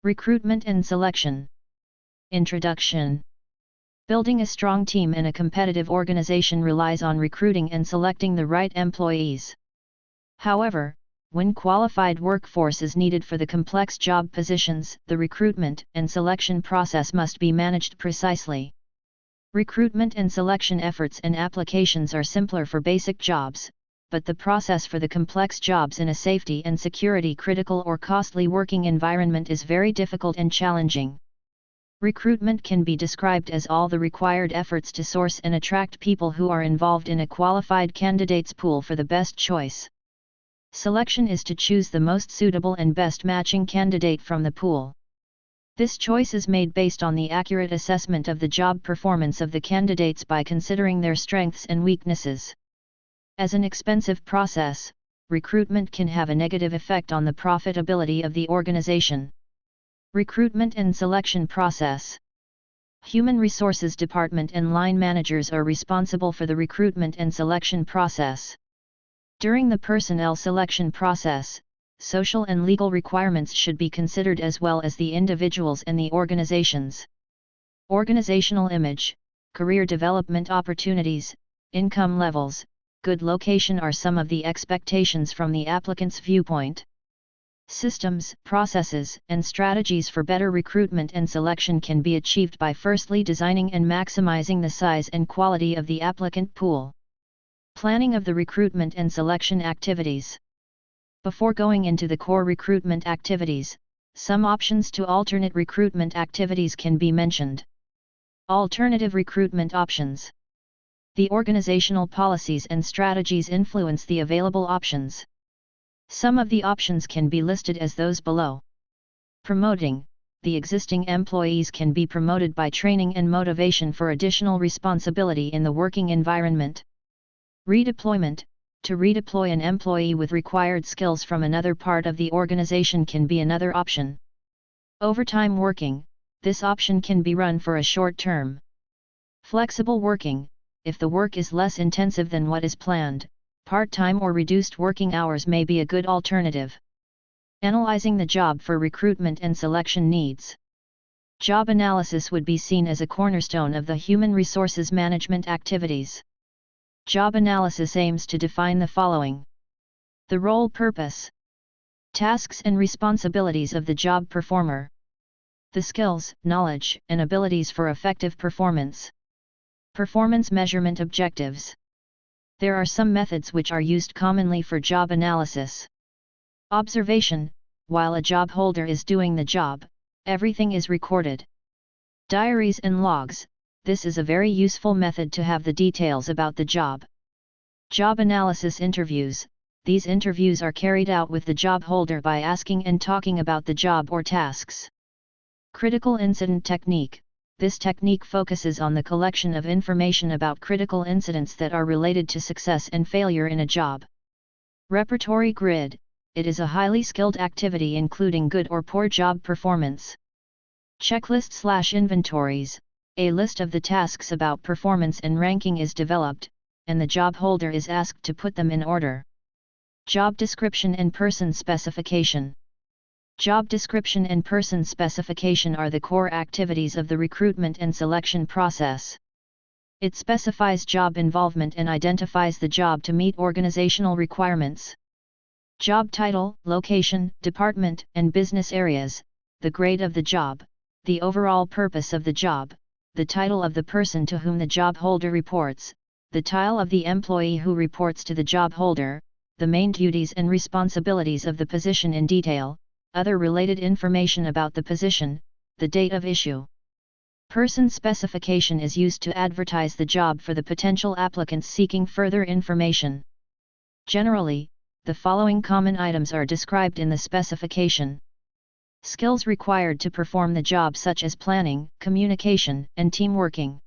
Recruitment and Selection. Introduction. Building a strong team in a competitive organization relies on recruiting and selecting the right employees. However, when qualified workforce is needed for the complex job positions, the recruitment and selection process must be managed precisely. Recruitment and selection efforts and applications are simpler for basic jobs, but the process for the complex jobs in a safety and security critical or costly working environment is very difficult and challenging. Recruitment can be described as all the required efforts to source and attract people who are involved in a qualified candidates pool for the best choice. Selection is to choose the most suitable and best matching candidate from the pool. This choice is made based on the accurate assessment of the job performance of the candidates by considering their strengths and weaknesses. As an expensive process, recruitment can have a negative effect on the profitability of the organization. Recruitment and selection process. Human Resources Department and line managers are responsible for the recruitment and selection process. During the personnel selection process, social and legal requirements should be considered as well as the individuals and the organizations. Organizational image, career development opportunities, income levels, good location are some of the expectations from the applicant's viewpoint. Systems, processes, and strategies for better recruitment and selection can be achieved by firstly designing and maximizing the size and quality of the applicant pool. Planning of the recruitment and selection activities. Before going into the core recruitment activities, some options to alternate recruitment activities can be mentioned. Alternative recruitment options. The organizational policies and strategies influence the available options. Some of the options can be listed as those below. Promoting. The existing employees can be promoted by training and motivation for additional responsibility in the working environment. Redeployment. To redeploy an employee with required skills from another part of the organization can be another option. Overtime working. This option can be run for a short term. Flexible working. If the work is less intensive than what is planned, part-time or reduced working hours may be a good alternative. Analyzing the job for recruitment and selection needs. Job analysis would be seen as a cornerstone of the human resources management activities. Job analysis aims to define the following: the role purpose, tasks and responsibilities of the job performer, the skills, knowledge, and abilities for effective performance. Performance measurement objectives. There are some methods which are used commonly for job analysis. Observation. While a job holder is doing the job, everything is recorded. Diaries and logs. This is a very useful method to have the details about the job. Job analysis interviews. These interviews are carried out with the job holder by asking and talking about the job or tasks. Critical incident technique. This technique focuses on the collection of information about critical incidents that are related to success and failure in a job. Repertory grid. It is a highly skilled activity including good or poor job performance. Checklist/inventories. A list of the tasks about performance and ranking is developed, and the job holder is asked to put them in order. Job description and person specification. Job description and person specification are the core activities of the recruitment and selection process. It specifies job involvement and identifies the job to meet organizational requirements. Job title, location, department, and business areas, the grade of the job, the overall purpose of the job, the title of the person to whom the job holder reports, the title of the employee who reports to the job holder, the main duties and responsibilities of the position in detail, other related information about the position, the date of issue. Person specification is used to advertise the job for the potential applicants seeking further information. Generally, the following common items are described in the specification. Skills required to perform the job such as planning, communication, and team working.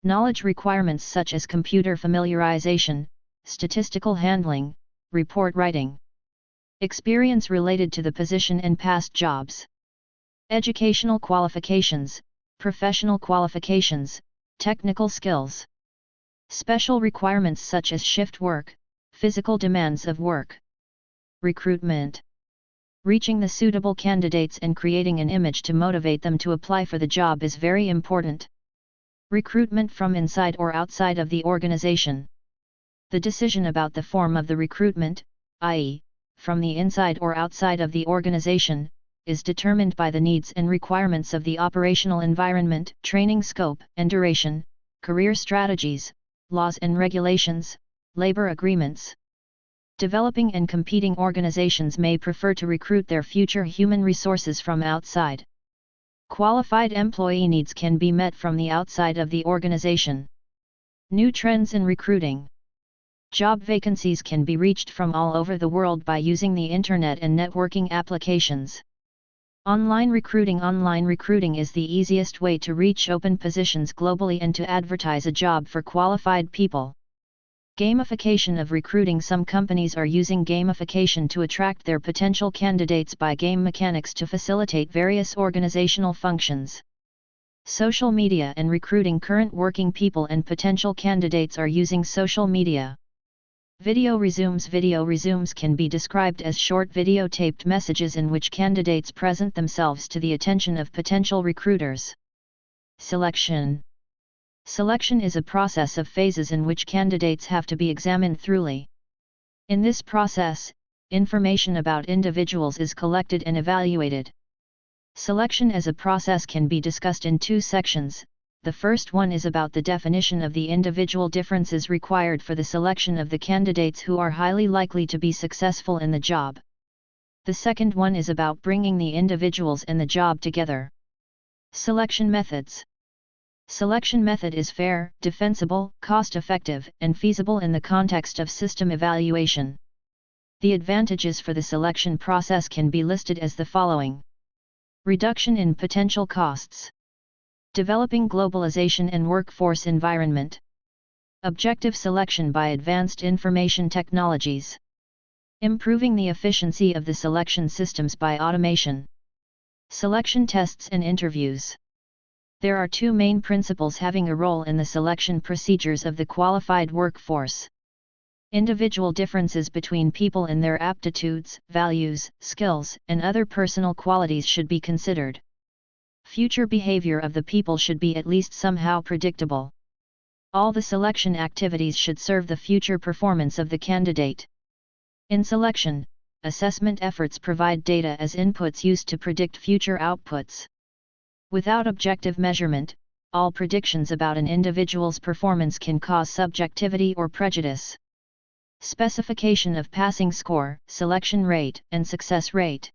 Knowledge requirements such as computer familiarization, statistical handling, report writing. Experience related to the position and past jobs. Educational qualifications, professional qualifications, technical skills. Special requirements such as shift work, physical demands of work. Recruitment. Reaching the suitable candidates and creating an image to motivate them to apply for the job is very important. Recruitment from inside or outside of the organization. The decision about the form of the recruitment, i.e., from the inside or outside of the organization, is determined by the needs and requirements of the operational environment, training scope and duration, career strategies, laws and regulations, labor agreements. Developing and competing organizations may prefer to recruit their future human resources from outside. Qualified employee needs can be met from the outside of the organization. New trends in recruiting. Job vacancies can be reached from all over the world by using the internet and networking applications. Online recruiting is the easiest way to reach open positions globally and to advertise a job for qualified people. Gamification of recruiting. Some companies are using gamification to attract their potential candidates by game mechanics to facilitate various organizational functions. Social media and recruiting. Current working people and potential candidates are using social media. Video resumes can be described as short videotaped messages in which candidates present themselves to the attention of potential recruiters. Selection is a process of phases in which candidates have to be examined thoroughly. In this process, information about individuals is collected and evaluated. Selection as a process can be discussed in two sections. The first one is about the definition of the individual differences required for the selection of the candidates who are highly likely to be successful in the job. The second one is about bringing the individuals and the job together. Selection methods. Selection method is fair, defensible, cost-effective, and feasible in the context of system evaluation. The advantages for the selection process can be listed as the following. Reduction in potential costs. Developing globalization and workforce environment. Objective selection by advanced information technologies. Improving the efficiency of the selection systems by automation. Selection tests and interviews. There are two main principles having a role in the selection procedures of the qualified workforce. Individual differences between people in their aptitudes, values, skills, and other personal qualities should be considered. Future behavior of the people should be at least somehow predictable. All the selection activities should serve the future performance of the candidate. In selection, assessment efforts provide data as inputs used to predict future outputs. Without objective measurement, all predictions about an individual's performance can cause subjectivity or prejudice. Specification of passing score, selection rate, and success rate.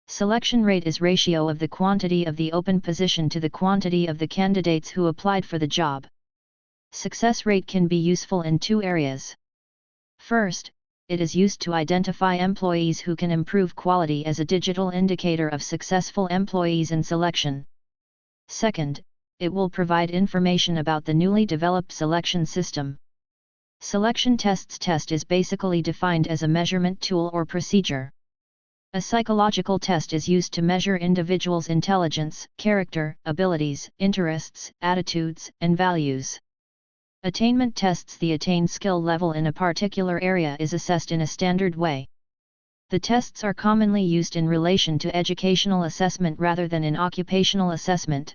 Selection rate is ratio of the quantity of the open position to the quantity of the candidates who applied for the job. Success rate can be useful in two areas. First, it is used to identify employees who can improve quality as a digital indicator of successful employees in selection. Second, it will provide information about the newly developed selection system. Selection test is basically defined as a measurement tool or procedure. A psychological test is used to measure individuals' intelligence, character, abilities, interests, attitudes, and values. Attainment tests. The attained skill level in a particular area is assessed in a standard way. The tests are commonly used in relation to educational assessment rather than in occupational assessment.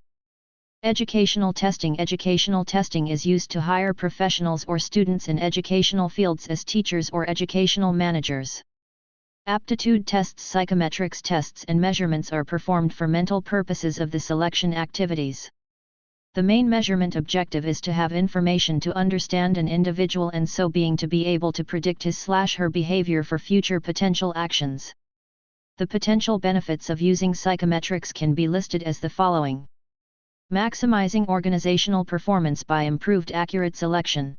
Educational testing is used to hire professionals or students in educational fields as teachers or educational managers. Aptitude tests. Psychometrics tests and measurements are performed for mental purposes of the selection activities. The main measurement objective is to have information to understand an individual and so being to be able to predict his/her behavior for future potential actions. The potential benefits of using psychometrics can be listed as the following. Maximizing organizational performance by improved accurate selection.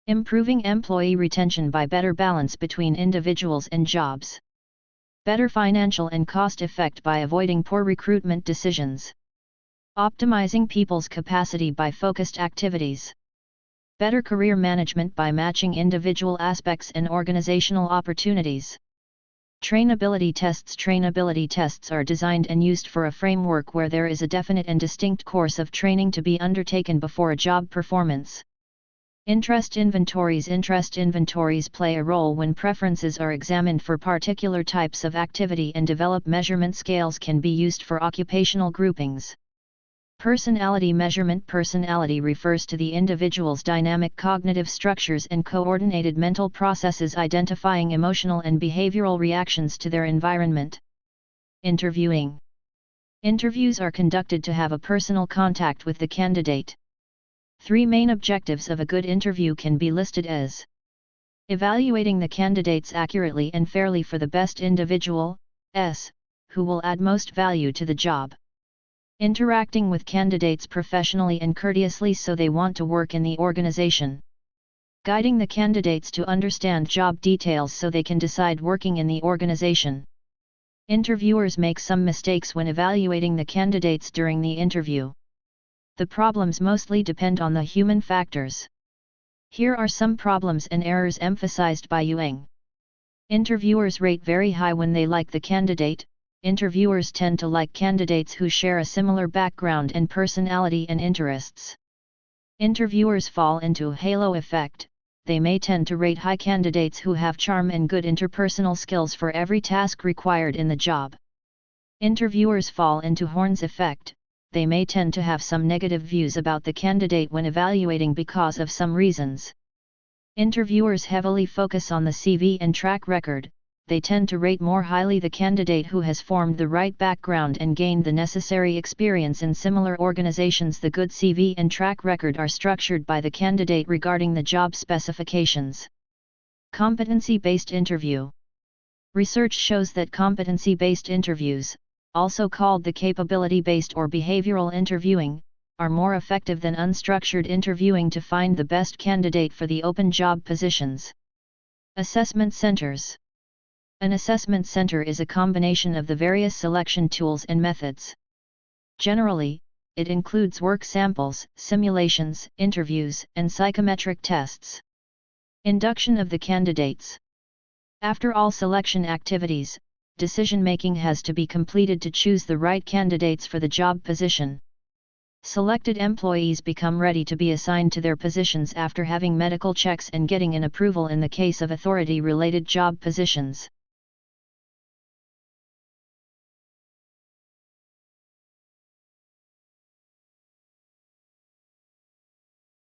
Improving employee retention by better balance between individuals and jobs. Better financial and cost effect by avoiding poor recruitment decisions. Optimizing people's capacity by focused activities. Better career management by matching individual aspects and organizational opportunities. Trainability tests are designed and used for a framework where there is a definite and distinct course of training to be undertaken before a job performance. Interest inventories. Interest inventories play a role when preferences are examined for particular types of activity, and develop measurement scales can be used for occupational groupings. Personality measurement. Personality refers to the individual's dynamic cognitive structures and coordinated mental processes, identifying emotional and behavioral reactions to their environment. Interviewing. Interviews are conducted to have a personal contact with the candidate. 3 main objectives of a good interview can be listed as: evaluating the candidates accurately and fairly for the best individual, who will add most value to the job. Interacting with candidates professionally and courteously so they want to work in the organization. Guiding the candidates to understand job details so they can decide working in the organization. Interviewers make some mistakes when evaluating the candidates during the interview. The problems mostly depend on the human factors. Here are some problems and errors emphasized by Yang. Interviewers rate very high when they like the candidate. Interviewers tend to like candidates who share a similar background and personality and interests. Interviewers fall into halo effect. They may tend to rate high candidates who have charm and good interpersonal skills for every task required in the job. Interviewers fall into horns effect. They may tend to have some negative views about the candidate when evaluating because of some reasons. Interviewers heavily focus on the CV and track record. They tend to rate more highly the candidate who has formed the right background and gained the necessary experience in similar organizations. The good CV and track record are structured by the candidate regarding the job specifications. Competency-based interview. Research shows that competency-based interviews, also called the capability-based or behavioral interviewing, are more effective than unstructured interviewing to find the best candidate for the open job positions. Assessment centers. An assessment center is a combination of the various selection tools and methods. Generally, it includes work samples, simulations, interviews, and psychometric tests. Induction of the candidates. After all selection activities, decision-making has to be completed to choose the right candidates for the job position. Selected employees become ready to be assigned to their positions after having medical checks and getting an approval in the case of authority-related job positions.